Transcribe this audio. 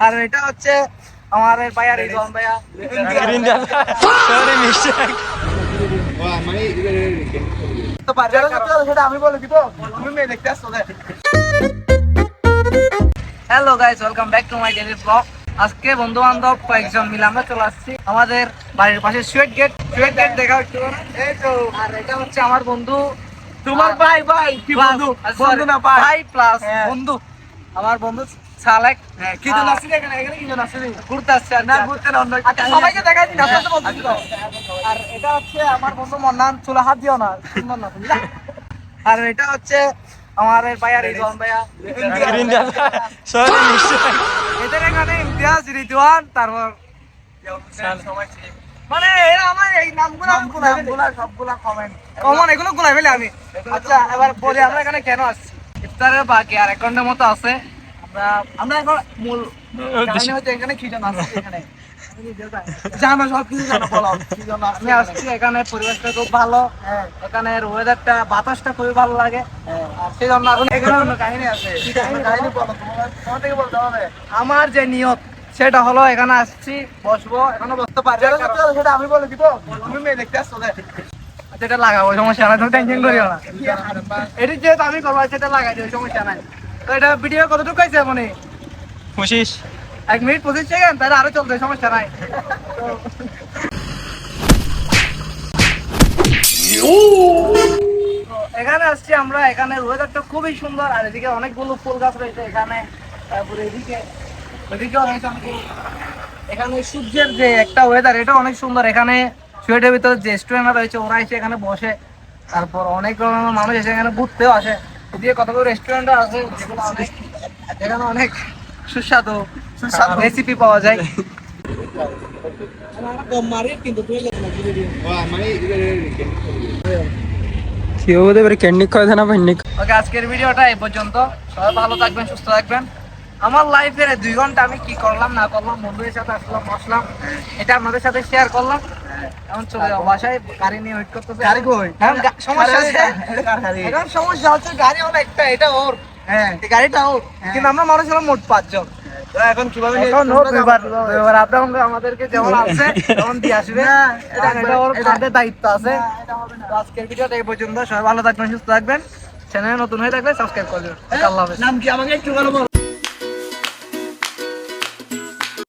আর এটা হচ্ছে আমার ভাইয়া রিজওয়ান ভাইয়া। তো সেটা আমি বলে দিব, তুমি মেয়ে দেখতে আসছো। Hello guys, welcome back to my daily blog. আজকে বন্ধু বান্ধব কয়েকজন মিলে আমরা চলে আসছি আমাদের বাড়ির পাশে সুয়েট গেট দেখা হচ্ছে। এই তো, আর এটা হচ্ছে আমার বন্ধু, তোমার ভাই কি বন্ধু, বন্ধু না ভাই প্লাস বন্ধু, আমার বন্ধু সালেক। কি জন আসছে এখানে কি জন আসছে ঘুরতে আসছে না, ঘুরতে না, অন্য সবাইকে দেখাই দিন আপনারা বলতে। আর এটা হচ্ছে আমার বন্ধু মন্নান, চুলা হাত দিও না সুন্দর না বুঝলা। আর এটা হচ্ছে আমার ভাইয়া রিজওয়ান ভাইয়া। এদের এখানে ইমতিয়াজ, রিজওয়ান, তারপর মানে এরা আমার এই নামগুলো সবগুলা কমন, এগুলো গুলাই ফেলে আমি। আচ্ছা এবার বলি আমরা এখানে কেন আসছি। ইফতারের বাকি আর 1 ঘন্টার মতো আছে। আমরা এখন মূল কাহিনী হচ্ছে এখানে কি জন্য আসছি। এখানে জানো সব কিছু জানো, বলো কি জন্য আমি আসছি। এখানে পরিবেশটা খুব ভালো, এখানের ওয়েদারটা, বাতাসটা খুবই ভালো লাগে। আর সেই জন্য এখানে অন্য কাহিনী আছে। কাহিনী বলো, তোমার থেকে বলতে হবে। আমার যে নিয়ত সেটা হলো এখানে আসছি, বসবো, এখানে বসতে পারবে সেটা আমি বলে দিব, তুমি মেয়ে দেখতে আসছো। সেটা লাগাবো, সমস্যা নাই, তুমি টেনশন করিও না। এটি যেহেতু আমি করবো সেটা লাগাই দিও, সমস্যা নাই। তো এটা ভিডিও কতটুকু আছে মানে 1 মিনিট 25 সেকেন্ড, তাহলে আরো চলবে, সমস্যা নাই। এখানে আসছি আমরা, এখানে ওয়েদারটা খুবই সুন্দর। আর এদিকে অনেকগুলো ফুল গাছ রয়েছে এখানে, তারপরে এদিকেও রয়েছে অনেকগুলো। এখানে সূর্যের যে একটা ওয়েদার, এটা অনেক সুন্দর। এখানে সুয়েটের ভিতরে যে স্টুডেন্টরা রয়েছে ওরা এসে এখানে বসে, তারপর অনেক রকমের মানুষ এসে এখানে ঘুরতেও আসে। এদিকে কতগুলো রেস্টুরেন্টও আছে যেগুলো অনেক, এখানে অনেক সুস্বাদু রেসিপি পাওয়া যায়। আজকের ভিডিওটা এই পর্যন্ত। সবাই ভালো থাকবেন, সুস্থ থাকবেন। আমার লাইফের 2 ঘন্টা আমি কি করলাম না করলাম, বন্ধুদের সাথে আসলাম বসলাম, এটা আপনাদের সাথে শেয়ার করলাম। এখন চলে যাবো বাসায়, গাড়ি নিয়ে ওয়েট করতেছে। গাড়ি কই? এখন সমস্যা হচ্ছে গাড়ি হলো একটা, এটা ওর, গাড়িটা ওর, কিন্তু আমরা মানুষ হলাম মোট 5 জন। এখন কিভাবে আপনারা আমাদেরকে যেমন আছে তেমন দিয়ে আসবে, এটা ওর কাঁধে দায়িত্ব আছে। আজকের ভিডিওটা এই পর্যন্ত। সবাই ভালো থাকবেন, সুস্থ থাকবেন। চ্যানেলে নতুন হয়ে থাকলে সাবস্ক্রাইব করবেন। আল্লাহ হাফেজ। নাম কি আমাকে একটু বলো।